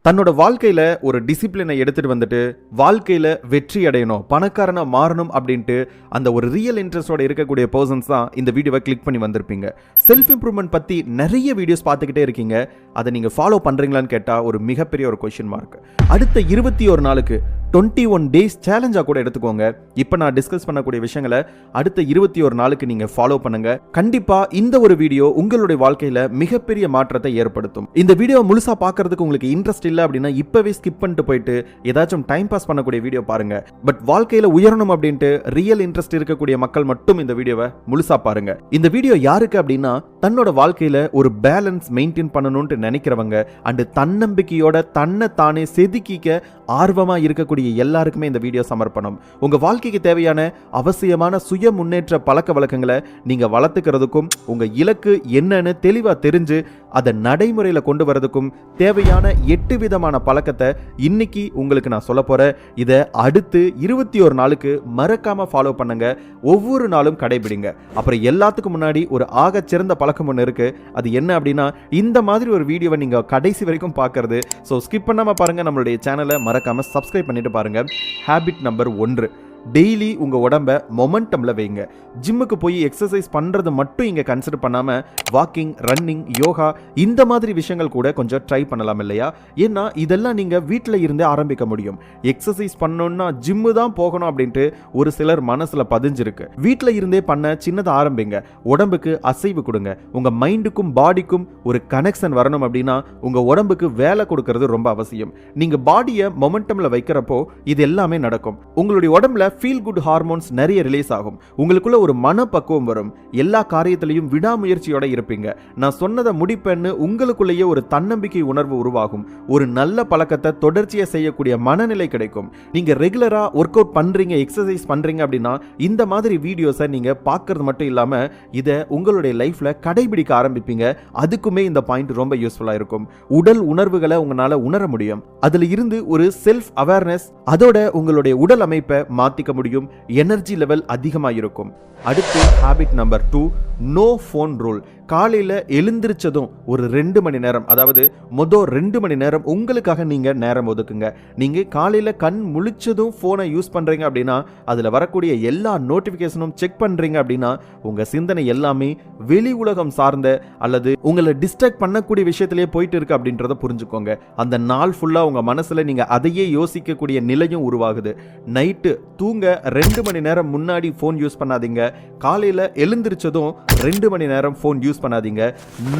தன்னோட வாழ்க்கையில ஒரு டிசிப்ளினை எடுத்துட்டு வந்துட்டு வாழ்க்கையில வெற்றி அடையணும், பணக்காரனா மாறணும் அப்படின்ட்டு அந்த ஒரு ரியல் இன்ட்ரெஸ்டோட இருக்கக்கூடிய பர்சன்ஸ் தான் இந்த வீடியோவை கிளிக் பண்ணி வந்திருப்பீங்க. செல்ஃப் இம்ப்ரூவ்மெண்ட் பத்தி நிறைய வீடியோஸ் பார்த்துக்கிட்டே இருக்கீங்க. அதை நீங்க ஃபாலோ பண்றீங்களான்னு கேட்டா ஒரு மிகப்பெரிய ஒரு கொஸ்டின் மார்க். அடுத்த 21 நாளுக்கு 21 டேஸ் சேலஞ்சா கூட எடுத்துக்கோங்க. இப்போ நான் டிஸ்கஸ் பண்ணக்கூடிய விஷயங்களை அடுத்த 21 நாளுக்கு நீங்க ஃபாலோ பண்ணுங்க. கண்டிப்பா இந்த ஒரு வீடியோ உங்களுடைய வாழ்க்கையில மிகப்பெரிய மாற்றத்தை ஏற்படுத்தும். இந்த வீடியோ முழுசா பார்க்கிறதுக்கு உங்களுக்கு இன்ட்ரெஸ்ட் இல்ல அப்படின்னா இப்பவே ஸ்கிப் பண்ணிட்டு போயிட்டு ஏதாச்சும் டைம் பாஸ் பண்ணக்கூடிய வீடியோ பாருங்க. பட் வாழ்க்கையில உயரணும் அப்படின்ட்டு ரியல் இன்ட்ரெஸ்ட் இருக்கக்கூடிய மக்கள் மட்டும் இந்த வீடியோவை முழுசா பாருங்க. இந்த வீடியோ யாருக்கு அப்படின்னா தன்னோட வாழ்க்கையில ஒரு பேலன்ஸ் மெயின்டைன் பண்ணணும்னு நினைக்கிறவங்க அண்ட் தன்னம்பிக்கையோட தன்னை தானே செதுக்கிக்க ஆர்வமா இருக்கக்கூடிய எல்லாருக்குமே இந்த வீடியோ சமர்ப்பணம். உங்க வாழ்க்கைக்கு தேவையான அவசியமான சுய முன்னேற்ற பழக்க வழக்கங்களை நீங்க வளர்த்துக்கிறதுக்கும் உங்க இலக்கு என்னன்னு தெளிவா தெரிஞ்சு அதை நடைமுறையில கொண்டு வரதுக்கும் தேவையான 8 விதமான பழக்கத்தை இன்னைக்கு உங்களுக்கு நான் சொல்ல போறேன். இதை அடுத்து 21 நாளுக்கு மறக்காம ஃபாலோ பண்ணுங்க. ஒவ்வொரு நாளும் கடைபிடிங்க. அப்புறம் எல்லாத்துக்கும் முன்னாடி ஒரு ஆக சிறந்த பழக்கம் ஒன்று இருக்கு. அது என்ன அப்படின்னா இந்த மாதிரி ஒரு வீடியோவை நீங்க கடைசி வரைக்கும் பார்க்கறது. ஸோ ஸ்கிப் பண்ணாம பாருங்க. நம்மளுடைய சேனலை மறக்காம சப்ஸ்கிரைப் பண்ணிட்டு பாருங்க. ஹேபிட் நம்பர் 1, டெய்லி உங்க உடம்ப மொமெண்டம்ல வைங்க. ஜிம்முக்கு போய் எக்ஸசைஸ் பண்றது மட்டும் இங்க கன்சிடர் பண்ணாம வாக்கிங், ரன்னிங், யோகா இந்த மாதிரி விஷயங்கள் கூட கொஞ்சம் ட்ரை பண்ணலாம் இல்லையா? ஏன்னா இதெல்லாம் நீங்க வீட்டில் இருந்தே ஆரம்பிக்க முடியும். எக்ஸசைஸ் பண்ணணும்னா ஜிம்மு தான் போகணும் அப்படின்ட்டு ஒரு சிலர் மனசுல பதிஞ்சிருக்கு. வீட்டில் இருந்தே பண்ண சின்னதாக ஆரம்பிங்க. உடம்புக்கு அசைவு கொடுங்க. உங்க மைண்டுக்கும் பாடிக்கும் ஒரு கனெக்ஷன் வரணும் அப்படின்னா உங்க உடம்புக்கு வேலை கொடுக்கறது ரொம்ப அவசியம். நீங்க பாடியை மொமெண்டம்ல வைக்கிறப்போ இது எல்லாமே நடக்கும். உங்களுடைய உடம்புல ஃபீல் குட் ஹார்மோன்ஸ் நிறைய ரிலீஸ் ஆகும். உங்களுக்குள்ள ஒரு மனப்பக்குவம் வரும். எல்லா காரியத்திலையும் விடாமுயற்சியோட இருப்பீங்க. நான் சொன்னதை முடிப்பேன்னு உங்களுக்குள்ளேயே ஒரு தன்னம்பிக்கை உணர்வு உருவாகும். ஒரு நல்ல பழக்கத்தை தொடர்ச்சியா செய்யக்கூடிய மனநிலை கிடைக்கும். நீங்க ரெகுலரா ஒர்க் அவுட் பண்றீங்க, எக்ஸசைஸ் பண்றீங்க அப்படின்னா இந்த மாதிரி வீடியோஸை நீங்க பார்க்கறது மட்டும் இல்லாம இதை உங்களுடைய லைஃப்ல கடைபிடிக்க ஆரம்பிப்பீங்க. அதுக்குமே இந்த பாயிண்ட் ரொம்ப யூஸ்ஃபுல்லா இருக்கும். உடல் உணர்வுகளை உங்களால உணர முடியும். அதுல இருந்து ஒரு செல்ஃப் அவேர்னஸ், அதோட உங்களுடைய உடல் அமைப்பை மாத்தி முடியும். எனர்ஜி லெவல் அதிகமா இருக்கும். அடுத்து habit number 2, no phone rule. காலையில எழுந்திருச்சதும் ஒரு 2 மணி நேரம், அதாவது மொதல் 2 மணி நேரம் உங்களுக்காக நீங்க நேரம் ஒதுக்குங்க. நீங்க காலையில கண் முழிச்சதும் போனை யூஸ் பண்றீங்க அப்படின்னா அதுல வரக்கூடிய எல்லா நோட்டிபிகேஷனும் செக் பண்றீங்க அப்படின்னா உங்க சிந்தனை எல்லாமே வெளி உலகம் சார்ந்த அல்லது உங்களை டிஸ்ட்ராக்ட் பண்ணக்கூடிய விஷயத்திலேயே போயிட்டு இருக்கு அப்படின்றத புரிஞ்சுக்கோங்க. அந்த நாள் ஃபுல்லா உங்க மனசுல நீங்க அதையே யோசிக்கக்கூடிய நிலையும் உருவாகுது. நைட்டு தூங்க 2 மணி நேரம் முன்னாடி போன் யூஸ் பண்ணாதீங்க. காலையில எழுந்திருச்சதும் 2 மணி நேரம் போன் யூஸ் பண்ணாதீங்க.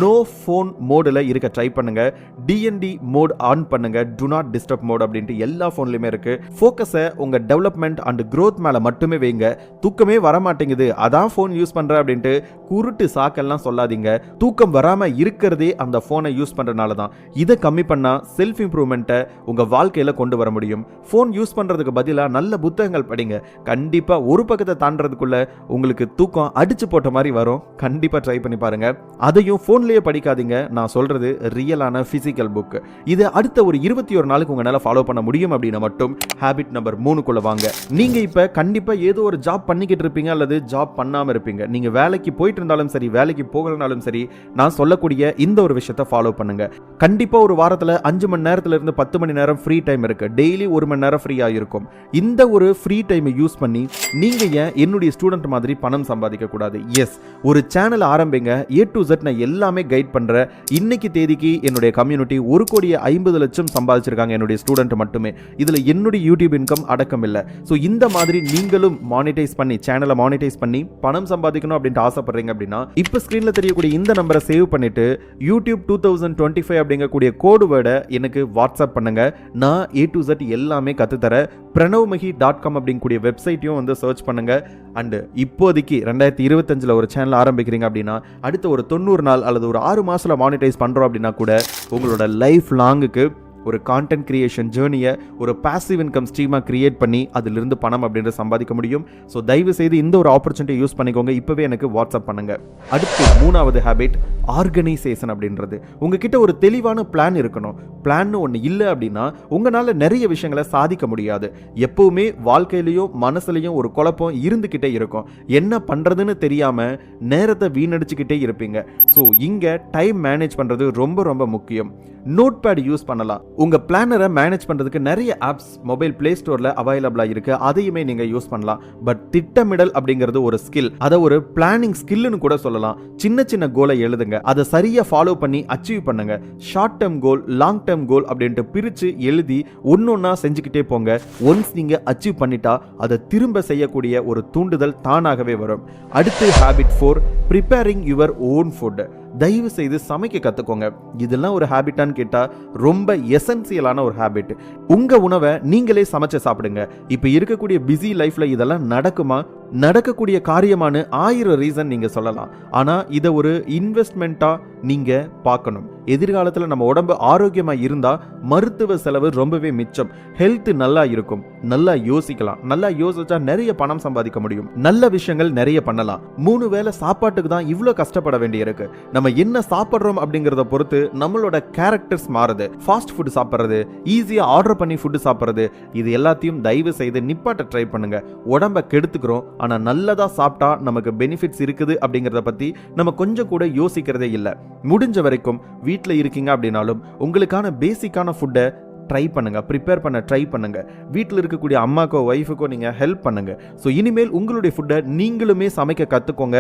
நோ போன் மோடுல இருக்க ட்ரை பண்ணுங்க. டிஎன்டி மோட் ஆன் பண்ணுங்க. டு நாட் டிஸ்டர்ப் மோட் அப்படின்ட்டு எல்லா போன்லயுமே இருக்கு. ஃபோக்கஸை உங்க டெவலப்மெண்ட் அண்ட் growth மேல மட்டுமே வைங்க. தூக்கமே வர மாட்டேங்குது அதான் போன் யூஸ் பண்ற அப்படின்ட்டு குருட்டு சாக்கெல்லாம் சொல்லாதீங்க. தூக்கம் வராம இருக்கிறதே அந்த போனை யூஸ் பண்றதுனால தான். இதை கம்மி பண்ணா செல்ஃப் இம்ப்ரூவ்மெண்ட்டை உங்க வாழ்க்கையில கொண்டு வர முடியும். போன் யூஸ் பண்றதுக்கு பதிலா நல்ல புத்தகங்கள் படிங்க. கண்டிப்பா ஒரு பக்கத்தை தாண்டறதுக்குள்ள உங்களுக்கு தூக்கம் அடிச்சு போட்ட மாதிரி வரும். கண்டிப்பா ட்ரை பண்ணி பாருங்க. அதையும் போன்லயே படிக்காதீங்க. நான் சொல்றது ரியலான பிசிக்கல் புக். இது அடுத்த ஒரு 21 நாளுக்கு உங்களால ஃபாலோ பண்ண முடியும் அப்படின்னா மட்டும் ஹேபிட் நம்பர் 3க்குள்ள வாங்க. நீங்க இப்ப கண்டிப்பா ஏதோ ஒரு ஜாப் பண்ணிக்கிட்டு இருப்பீங்க அல்லது ஜாப் பண்ணாம இருப்பீங்க. நீங்க வேலைக்கு போயிட்டு இருந்தாலும் சரி, வேலைக்கு போகலனாலும் சரி, நான் சொல்லக்கூடிய இந்த ஒரு விஷயத்தை ஃபாலோ பண்ணுங்க. கண்டிப்பா ஒரு வாரத்துல 5 மணி நேரத்துல இருந்து 10 மணி நேரம் ஃப்ரீ டைம் இருக்கு. டெய்லி 1 மணி நேரம் ஃப்ரீயா இருக்கும். இந்த ஒரு ஃப்ரீ டைமை யூஸ் பண்ணி நீங்க ஏன் என்னுடைய ஸ்டூடெண்ட் மாதிரி பணம் சம்பாதிக்க கூடாது? எஸ், ஒரு சேனல் ஆரம்பிங்க. A to Z நான் எல்லாமே கைட் பண்றேன். இன்னைக்கு தேதிக்கு என்னுடைய கம்யூனிட்டி 1,50,00,000 சம்பாதிச்சிருக்காங்க என்னுடைய ஸ்டூடெண்ட் மட்டுமே. இதுல என்னுடைய யூடியூப் இன்கம் அடக்கம் இல்லை. ஸோ இந்த மாதிரி நீங்களும் மானிட்டைஸ் பண்ணி சேனலை மானிட்டைஸ் பண்ணி பணம் சம்பாதிக்கணும் அப்படின்ட்டு ஆசைப்படுறீங்க அப்படின்னா இப்போ ஸ்கிரீன்ல தெரியக்கூடிய இந்த நம்பரை சேவ் பண்ணிட்டு யூடியூப் 2025 அப்படிங்கக்கூடிய கோடு வேர்டை எனக்கு வாட்ஸ்அப் பண்ணுங்க. நான் A to Z எல்லாமே கத்துத்தரேன். pranavmahi.com அப்படிங்கக்கூடிய வெப்சைட்டையும் வந்து சர்ச் பண்ணுங்க. அண்ட் இப்போதைக்கு 2025 ஒரு சேனல் ஆரம்பிக்கிறீங்க அப்படின்னா அடுத்த ஒரு 90 நாள் அல்லது ஒரு 6 மாசத்துல மானிட்டைஸ் பண்றோம் அப்படின்னா கூட உங்களோட லைஃப் லாங்குக்கு ஒரு கான்டென்ட் கிரியேஷன் ஜேர்னியை ஒரு பாசிவ் இன்கம் ஸ்ட்ரீமாக கிரியேட் பண்ணி அதிலிருந்து பணம் அப்படின்ற சம்பாதிக்க முடியும். ஸோ தயவு செய்து இந்த ஒரு ஆப்பர்ச்சுனிட்டி யூஸ் பண்ணிக்கோங்க. இப்போவே எனக்கு வாட்ஸ்அப் பண்ணுங்க. அடுத்து 3வது ஹேபிட் ஆர்கனைசேஷன் அப்படின்றது. உங்ககிட்ட ஒரு தெளிவான பிளான் இருக்கணும். பிளான் ஒன்று இல்லை அப்படின்னா உங்களால் நிறைய விஷயங்களை சாதிக்க முடியாது. எப்பவுமே வாழ்க்கையிலையும் மனசுலையும் ஒரு குழப்பம் இருந்துக்கிட்டே இருக்கும். என்ன பண்ணுறதுன்னு தெரியாமல் நேரத்தை வீணடிச்சுக்கிட்டே இருப்பீங்க. ஸோ இங்கே டைம் மேனேஜ் பண்ணுறது ரொம்ப ரொம்ப முக்கியம். நோட் பேட் யூஸ் பண்ணலாம். உங்க பிளானரை மேனேஜ் பண்றதுக்கு நிறைய ஆப்ஸ் மொபைல் பிளே ஸ்டோர்ல அவைலபிளா இருக்கு, அதையுமே நீங்க யூஸ் பண்ணலாம். பட் திட்டமிடல் அப்படிங்கிறது ஒரு ஸ்கில், அதை ஒரு பிளானிங் ஸ்கில்னு கூட சொல்லலாம். சின்ன சின்ன கோலை எழுதுங்க, அதை சரியா ஃபாலோ பண்ணி அச்சீவ் பண்ணுங்க. Short term goal, long term goal அப்படின்ட்டு பிரிச்சு எழுதி ஒன்னொன்னா செஞ்சுக்கிட்டே போங்க. ஒன்ஸ் நீங்க அச்சீவ் பண்ணிட்டா அதை திரும்ப செய்யக்கூடிய ஒரு தூண்டுதல் தானாகவே வரும். அடுத்து habit 4, preparing your own food. தயவு செய்து சமைக்க கத்துக்கோங்க. இதெல்லாம் ஒரு ஹேபிட்டான்னு கேட்டா ரொம்ப எசென்சியலான ஒரு ஹேபிட். உங்க உணவை நீங்களே சமைச்சு சாப்பிடுங்க. இப்ப இருக்கக்கூடிய பிஸி லைஃப்ல இதெல்லாம் நடக்குமா? நடக்கக்கூடிய காரியமான 1000 ரீசன் நீங்க சொல்லலாம். ஆனா இதை ஒரு இன்வெஸ்ட்மெண்ட்டா நீங்க பார்க்கணும். எதிர்காலத்துல நம்ம உடம்பு ஆரோக்கியமா இருந்தா மருத்துவ செலவு ரொம்பவே மிச்சம். ஹெல்த் நல்லா இருக்கும், நல்லா யோசிக்கலாம். நல்லா யோசிச்சா நிறைய பணம் சம்பாதிக்க முடியும். நல்ல விஷயங்கள் நிறைய பண்ணலாம். 3 வேளை சாப்பாட்டுக்கு தான் இவ்வளவு கஷ்டப்பட வேண்டியிருக்கு. நம்ம என்ன சாப்பிடுறோம் அப்படிங்கறத பொறுத்து நம்மளோட கேரக்டர்ஸ் மாறுது. ஃபாஸ்ட் ஃபுட் சாப்பிடுறது, ஈஸியா ஆர்டர் பண்ணி ஃபுட் சாப்பிடுறது, இது எல்லாத்தையும் தயவு செய்து நிப்பாட்ட ட்ரை பண்ணுங்க. உடம்ப கெடுத்துக்கிறோம், ஆனா நல்லதா சாப்பிட்டா நமக்கு பெனிஃபிட்ஸ் இருக்குது அப்படிங்கறத பத்தி நம்ம கொஞ்சம் கூட யோசிக்கிறதே இல்ல. முடிஞ்ச வரைக்கும் வீட்ல இருக்கீங்க அப்படின்னாலும் உங்களுக்கான பேசிக்கான ஃபுட்டை ட்ரை பண்ணுங்க, ப்ரிப்பேர் பண்ண ட்ரை பண்ணுங்க. வீட்டில் இருக்கக்கூடிய அம்மாக்கோ ஒய்ஃபுக்கோ நீங்க ஹெல்ப் பண்ணுங்க. ஸோ இனிமேல் உங்களுடைய ஃபுட்டை நீங்களுமே சமைக்க கத்துக்கோங்க.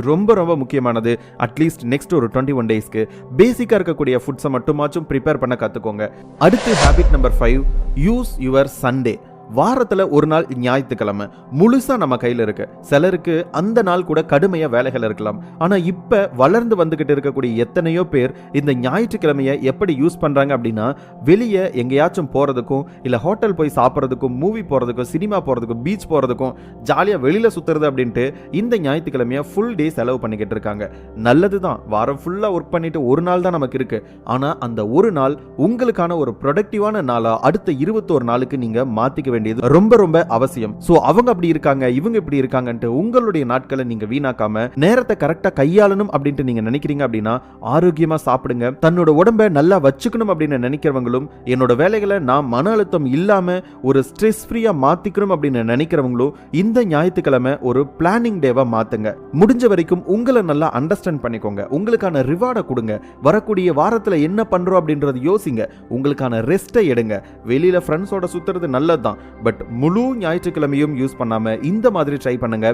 ரொம்ப ரொம்ப முக்கியமானது, அட்லீஸ்ட் நெக்ஸ்ட் ஒரு 21 டேஸ்க்கு பேசிக்கா இருக்கக்கூடிய ஃபுட்ஸை மட்டுமாச்சும் ப்ரிப்பேர் பண்ண கத்துக்கோங்க. அடுத்து habit number 5, use your Sunday. வாரத்துல ஒரு நாள் ஞாயிற்றுக்கிழமை முழுசா நம்ம கையில இருக்கு. சிலருக்கு அந்த நாள் கூட கடுமையா வேலைகள் இருக்கலாம். ஆனா இப்ப வளர்ந்து வந்துகிட்டு இருக்கக்கூடிய எத்தனையோ பேர் இந்த ஞாயிற்றுக்கிழமையை எப்படி யூஸ் பண்றாங்க அப்படின்னா, வெளியே எங்கேயாச்சும் போறதுக்கும், இல்ல ஹோட்டல் போய் சாப்பிட்றதுக்கும், மூவி போறதுக்கும், சினிமா போறதுக்கும், பீச் போறதுக்கும், ஜாலியா வெளியில சுத்துறது அப்படின்ட்டு இந்த ஞாயிற்றுக்கிழமையை ஃபுல் டே செலவு பண்ணிக்கிட்டு இருக்காங்க. நல்லதுதான், வாரம் ஃபுல்லா ஒர்க் பண்ணிட்டு ஒரு நாள் தான் நமக்கு இருக்கு. ஆனா அந்த ஒரு நாள் உங்களுக்கான ஒரு ப்ரொடக்டிவான நாளா அடுத்த 21 நாளுக்கு நீங்க மாத்திக்க ரொம்ப ரொம்ப அவசியம். சோ அவங்க அப்படி இருக்காங்க, இவங்க இப்படி இருக்காங்கன்ட்டு உங்களுடைய நாட்களை நீங்க வீணாக்காம நேரத்தை கரெக்டா கையாளணும் அப்படின்ட்டு நீங்க நினைக்கிறீங்க அப்படின்னா ஆரோக்கியமா சாப்பிடுங்க. தன்னோட உடம்பை நல்லா வச்சுக்கணும் அப்படின்னு நினைக்கிறவங்களும், என்னோட வேலைகளை நான் மன அழுத்தம் இல்லாம ஒரு ஸ்ட்ரெஸ் ஃப்ரீயா மாத்திக்கணும் அப்படின்னு நினைக்கிறவங்களும் இந்த ஞாயிற்றுக்கிழமை ஒரு பிளானிங் டேவா மாத்துங்க. முடிஞ்ச வரைக்கும் உங்களை நல்லா அண்டர்ஸ்டாண்ட் பண்ணிக்கோங்க. உங்களுக்கான ரிவார்டை கொடுங்க. வரக்கூடிய வாரத்துல என்ன பண்றோம் அப்படின்றது யோசிங்க. உங்களுக்கான ரெஸ்ட்டை எடுங்க. வெளியில ஃப்ரெண்ட்ஸோட சுத்துறது நல்லதுதான், பட் முழு ஞாயிற்றுக்கிழமையும் யூஸ் பண்ணாம இந்த மாதிரி ட்ரை பண்ணுங்க.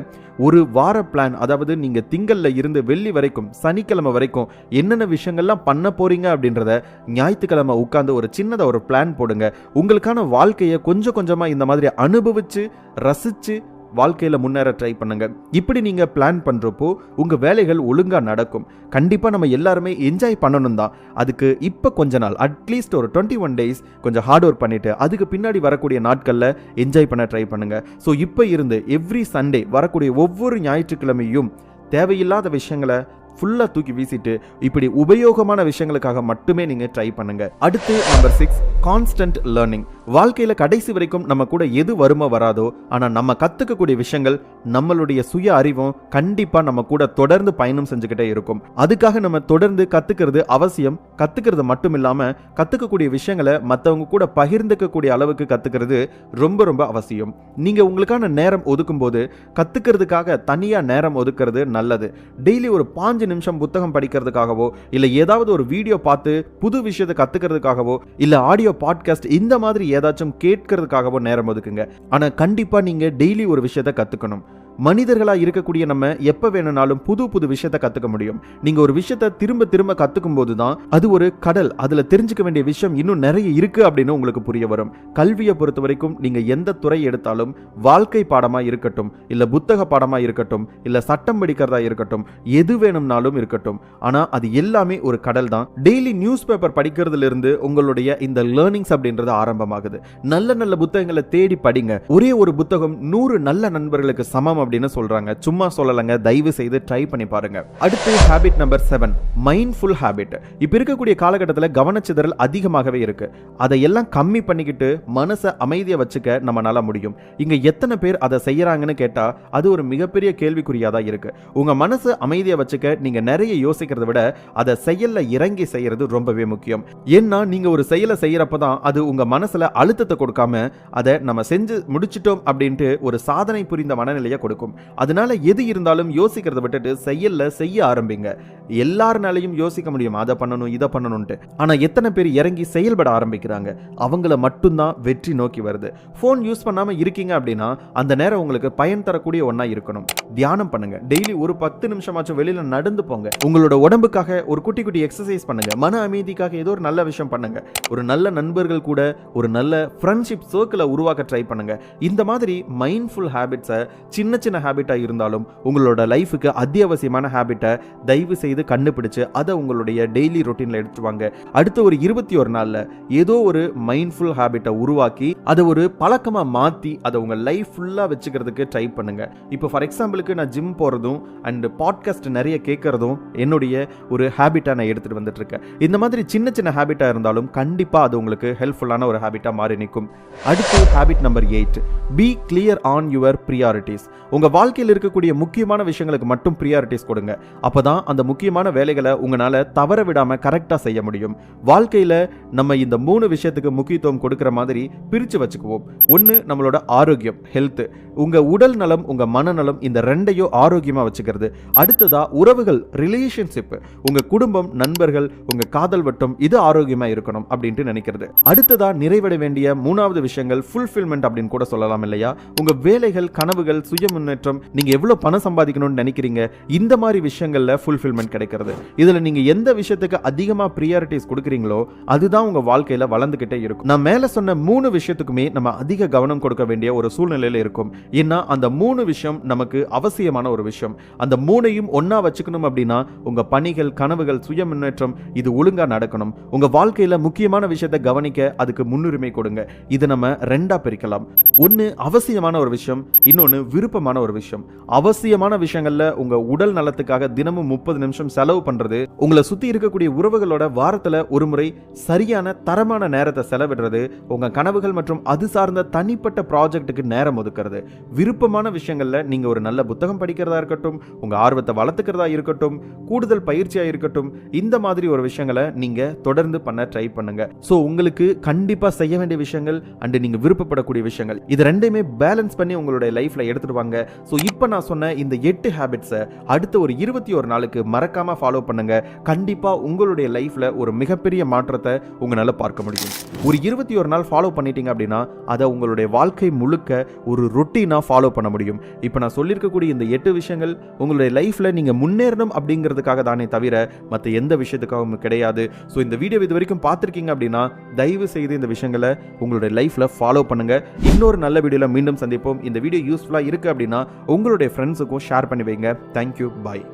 ஒரு வார பிளான், அதாவது நீங்க திங்கள்ல இருந்து வெள்ளி வரைக்கும், சனிக்கிழமை வரைக்கும் என்னென்ன விஷயங்கள்லாம் பண்ண போறீங்க அப்படின்றத ஞாயிற்றுக்கிழமை உட்கார்ந்து ஒரு சின்னதா ஒரு பிளான் போடுங்க. உங்களுக்கான வாழ்க்கையை கொஞ்சம் கொஞ்சமா இந்த மாதிரி அனுபவிச்சு ரசிச்சு வாழ்க்கையில முன்னேற ட்ரை பண்ணுங்க. இப்படி நீங்க பிளான் பண்றப்போ உங்க வேலைகள் ஒழுங்கா நடக்கும். கண்டிப்பா நம்ம எல்லாருமே என்ஜாய் பண்ணணும் தான். அதுக்கு இப்ப கொஞ்ச நாள், அட்லீஸ்ட் ஒரு 21 டேஸ் கொஞ்சம் ஹார்ட் ஒர்க் பண்ணிட்டு அதுக்கு பின்னாடி வரக்கூடிய நாட்கள்ல என்ஜாய் பண்ண ட்ரை பண்ணுங்க. ஸோ இப்ப இருந்து எவ்ரி சண்டே வரக்கூடிய ஒவ்வொரு ஞாயிற்றுக்கிழமையும் தேவையில்லாத விஷயங்களை ஃபுல்லா தூக்கி வீசிட்டு இப்படி உபயோகமான விஷயங்களுக்காக மட்டுமே நீங்க ட்ரை பண்ணுங்க. அடுத்து நம்பர் 6, கான்ஸ்டன்ட் லேர்னிங். வாழ்க்கையில கடைசி வரைக்கும் நம்ம கூட எது வருமோ வராதோ, ஆனா நம்ம கத்துக்கக்கூடிய விஷயங்கள், நம்மளுடைய சுய அறிவும் கண்டிப்பா நம்ம கூட தொடர்ந்து பயணம் செஞ்சுக்கிட்டே இருக்கும். அதுக்காக நம்ம தொடர்ந்து கத்துக்கிறது அவசியம். கத்துக்கிறது மட்டும் இல்லாம கத்துக்கக்கூடிய விஷயங்களை மற்றவங்க கூட பகிர்ந்துக்கக்கூடிய அளவுக்கு கத்துக்கிறது ரொம்ப ரொம்ப அவசியம். நீங்க உங்களுக்கான நேரம் ஒதுக்கும் போது கத்துக்கிறதுக்காக தனியா நேரம் ஒதுக்கிறது நல்லது. டெய்லி ஒரு 5 நிமிஷம் புத்தகம் படிக்கிறதுக்காகவோ, இல்ல ஏதாவது ஒரு வீடியோ பார்த்து புது விஷயத்தை கத்துக்கிறதுக்காகவோ, இல்ல ஆடியோ பாட்காஸ்ட் இந்த மாதிரி ஏதாச்சும் கேட்கறதுக்காகவோ நேரம் ஒதுக்குங்க. ஆனா கண்டிப்பா நீங்க டெய்லி ஒரு விஷயத்தை கத்துக்கணும். மனிதர்களா இருக்கக்கூடிய நம்ம எப்ப வேணும்னாலும் புது புது விஷயத்தை கத்துக்க முடியும். நீங்க ஒரு விஷயத்தை திரும்ப திரும்ப கத்துக்கும் போதுதான் அது ஒரு கடல். அதுல தெரிஞ்சுக்க வேண்டிய விஷயம் இன்னும் நிறைய இருக்கு அப்படின்னு உங்களுக்கு புரிய வரும். கல்வியை பொறுத்த வரைக்கும் நீங்க எந்த துறை எடுத்தாலும், வாழ்க்கை பாடமா இருக்கட்டும், இல்ல புத்தக பாடமா இருக்கட்டும், இல்ல சட்டம் படிக்கிறதா இருக்கட்டும், எது வேணும்னாலும் இருக்கட்டும், ஆனா அது எல்லாமே ஒரு கடல் தான். டெய்லி நியூஸ் பேப்பர் படிக்கிறதுல இருந்து உங்களுடைய இந்த லேர்னிங்ஸ் அப்படின்றது ஆரம்பமாகுது. நல்ல நல்ல புத்தகங்களை தேடி படிங்க. ஒரே ஒரு புத்தகம் 100 நல்ல நண்பர்களுக்கு சமம் அப்படின்னு சொல்றாங்க. சும்மா சொல்லலங்க, தயவு செய்து ட்ரை பண்ணி பாருங்க. அடுத்து ஹேபிட் நம்பர் 7, மைண்ட்ஃபுல் ஹேபிட். இப்ப இருக்கக்கூடிய காலகட்டத்தில் கவனச்சிதறல் அதிகமாகவே இருக்கு. அதையெல்லாம் கம்மி பண்ணிக்கிட்டு மனசை அமைதியா வச்சுக்க நம்மளால முடியும். இங்க எத்தனை பேர் அதை செய்யறாங்கன்னு கேட்டா அது ஒரு மிகப்பெரிய கேள்விக்குறியாதா இருக்கு. உங்க மனசை அமைதியா வச்சுக்க நீங்க நிறைய யோசிக்கிறத விட அதை செயல்ல இறங்கி செய்யறது ரொம்பவே முக்கியம். ஏன்னா நீங்க ஒரு செயலை செய்யறப்பதான் அது உங்க மனசுல அழுத்தத்தை கொடுக்காம அதை நம்ம செஞ்சு முடிச்சிட்டோம் அப்படின்ட்டு ஒரு சாதனை புரிந்த மனநிலையை கொடுக்கும். கொடுக்கும். அதனால எது இருந்தாலும் யோசிக்கிறத விட்டுட்டு செய்ய ஆரம்பிங்க. எல்லாருனாலையும் யோசிக்க முடியும், அதை பண்ணணும் இதை பண்ணணும்ட்டு. ஆனா எத்தனை பேர் இறங்கி செயல்பட ஆரம்பிக்கிறாங்க? அவங்கள மட்டும்தான் வெற்றி நோக்கி வருது. போன் யூஸ் பண்ணாம இருக்கீங்க அப்படின்னா அந்த நேரம் உங்களுக்கு பயன் தரக்கூடிய ஒண்ணா இருக்கணும். தியானம் பண்ணுங்க. டெய்லி ஒரு 10 நிமிஷமாச்சும் வெளியில நடந்து போங்க. உங்களோட உடம்புக்காக ஒரு குட்டி குட்டி எக்ஸசைஸ் பண்ணுங்க. மன அமைதிக்காக ஏதோ ஒரு நல்ல விஷயம் பண்ணுங்க. ஒரு நல்ல நண்பர்கள் கூட ஒரு நல்ல ஃப்ரெண்ட்ஷிப் சர்க்கிளை உருவாக்க ட்ரை பண்ணுங்க. இந்த மாதிரி மைண்ட்ஃபுல் ஹேபிட்ஸை சின்ன சின்ன ஹேபிட்டா இருந்தாலும் உங்களோட லைஃபுக்கு அத்தியாவசியமான ஹேபிட்டை தயவு செய்து கண்டுபிடிச்சு அதை உங்களுடைய டெய்லி ரொட்டீன்ல எடுத்துட்டு வாங்க. அடுத்த ஒரு 21 நாள்ல ஏதோ ஒரு மைண்ட்ஃபுல் ஹேபிட்டை உருவாக்கி அதை ஒரு பழக்கமா மாத்தி அதை உங்க லைஃப் ஃபுல்லா வச்சுக்கிறதுக்கு ட்ரை பண்ணுங்க. இப்போ ஃபார் எக்ஸாம்பிளுக்கு நான் ஜிம் போறதும் அண்ட் பாட்காஸ்ட் நிறைய கேட்கறதும் என்னுடைய ஒரு ஹேபிட்டா நான் எடுத்துட்டு வந்துட்டு இருக்கேன். இந்த மாதிரி சின்ன சின்ன ஹேபிட்டா இருந்தாலும் கண்டிப்பா அது உங்களுக்கு ஹெல்ப்ஃபுல்லான ஒரு ஹேபிட்டா மாறி நிற்கும். அடுத்து habit number 8, B clear on your priorities. உங்க வாழ்க்கையில் இருக்கக்கூடிய முக்கியமான விஷயங்களுக்கு மட்டும் ப்ரியாரிட்டிஸ் கொடுங்க. அப்பதான் அந்த முக்கியமான வேலைகளை உங்களால தவற விடாம கரெக்டா செய்ய முடியும். வாழ்க்கையில நம்ம இந்த 3 விஷயத்துக்கு முக்கியத்துவம் கொடுக்கிற மாதிரி பிரிச்சு வச்சுக்குவோம். ஒன்னு நம்மளோட ஆரோக்கியம், ஹெல்த். உங்க உடல் நலம், உங்க மனநலம், இந்த ரெண்டையும் ஆரோக்கியமா வச்சுக்கிறது. அடுத்ததா உறவுகள், ரிலேஷன்ஷிப், உங்க குடும்பம், நண்பர்கள், உங்க காதல் வட்டம், இது ஆரோக்கியமா இருக்கணும் அப்படின்ட்டு நினைக்கிறது. அடுத்ததா நிறைவடைய வேண்டிய 3வது விஷயங்கள் ஃபுல்ஃபில்மெண்ட் அப்படின்னு கூட சொல்லலாம் இல்லையா? உங்க வேலைகள், கனவுகள், சுய முன்னேற்றம், நீங்க எவ்வளவு பணம் சம்பாதிக்கணும்னு நினைக்கிறீங்க, இந்த மாதிரி விஷயங்கள்ல ஃபுல்ஃபில்மெண்ட் கிடைக்கிறது. இதுல நீங்க எந்த விஷயத்துக்கு அதிகமா ப்ரியாரிட்டிஸ் கொடுக்குறீங்களோ அதுதான் உங்க வாழ்க்கையில வளர்ந்துகிட்டே இருக்கும். நான் மேல சொன்ன 3 விஷயத்துக்குமே நம்ம அதிக கவனம் கொடுக்க வேண்டிய ஒரு சூழ்நிலையில இருக்கும். ஏன்னா அந்த 3 விஷயம் நமக்கு அவசியமான ஒரு விஷயம். அந்த 3ஐயும் ஒன்னா வச்சுக்கணும் அப்படின்னா உங்க பணிகள், கனவுகள், சுய முன்னேற்றம் இது ஒழுங்கா நடக்கணும். உங்க வாழ்க்கையில முக்கியமான விஷயத்தை கவனிக்க அதுக்கு முன்னுரிமை கொடுங்க. இது நம்ம 2ஆ பிரிக்கலாம். ஒன்னு அவசியமான ஒரு விஷயம், இன்னொன்னு விருப்பமான ஒரு விஷயம். அவசியமான விஷயங்கள்ல உங்க உடல் நலத்துக்காக தினமும் 30 நிமிஷம் செலவு பண்றது, உங்களை சுத்தி இருக்கக்கூடிய உறவுகளோட வாரத்துல ஒரு முறை சரியான தரமான நேரத்தை செலவிடுறது, உங்க கனவுகள் மற்றும் அது சார்ந்த தனிப்பட்ட ப்ராஜெக்ட்டுக்கு நேரம் ஒதுக்குறது. விருப்பமான விஷயங்கள்ல நீங்க ஒரு நல்ல புத்தகம் படிக்கிறதா இருக்கட்டும், உங்க ஆர்வத்தை வளர்த்துக்கிறதா இருக்கட்டும், கூடுதல் பயிற்சியா இருக்கட்டும், இந்த மாதிரி ஒரு விஷயங்களை நீங்க தொடர்ந்து பண்ண ட்ரை பண்ணுங்க. சோ உங்களுக்கு கண்டிப்பா செய்ய வேண்டிய விஷயங்கள் அண்ட் நீங்க விருப்பப்படக்கூடிய விஷயங்கள், இது ரெண்டையுமே பேலன்ஸ் பண்ணி உங்களுடைய லைஃப்ல எடுத்துட்டு வாங்க. சோ இப்போ நான் சொன்ன இந்த 8 ஹேபிட்ஸை அடுத்த ஒரு 21 நாளுக்கு மறக்காம ஃபாலோ பண்ணுங்க. கண்டிப்பா உங்களுடைய லைஃப்ல ஒரு மிகப்பெரிய மாற்றத்தை உங்களால பார்க்க முடியும். ஒரு 21 நாள் ஃபாலோ பண்ணிட்டீங்க அப்படின்னா அதை உங்களுடைய வாழ்க்கை முழுக்க ஒரு ரொட்டீனா ஃபாலோ பண்ண முடியும். இப்போ நான் சொல்லியிருக்கக்கூடிய இந்த 8 விஷயங்கள் உங்களுடைய லைஃப்ல நீங்க முன்னேறணும் அப்படிங்கிறதுக்காக தானே தவிர மற்ற எந்த விஷயத்துக்காகவும் கிடையாது. ஸோ இந்த வீடியோ இது வரைக்கும் பார்த்துருக்கீங்க அப்படின்னா தயவு செய்து இந்த விஷயங்களை உங்களுடைய லைஃப்ல ஃபாலோ பண்ணுங்க. இன்னொரு நல்ல வீடியோல மீண்டும் சந்திப்போம். இந்த வீடியோ யூஸ்ஃபுல்லா இருக்கு அப்படின்னா உங்களுடைய ஃப்ரெண்ட்ஸுக்கும் ஷேர் பண்ணி வைங்க. தேங்க்யூ, பாய்.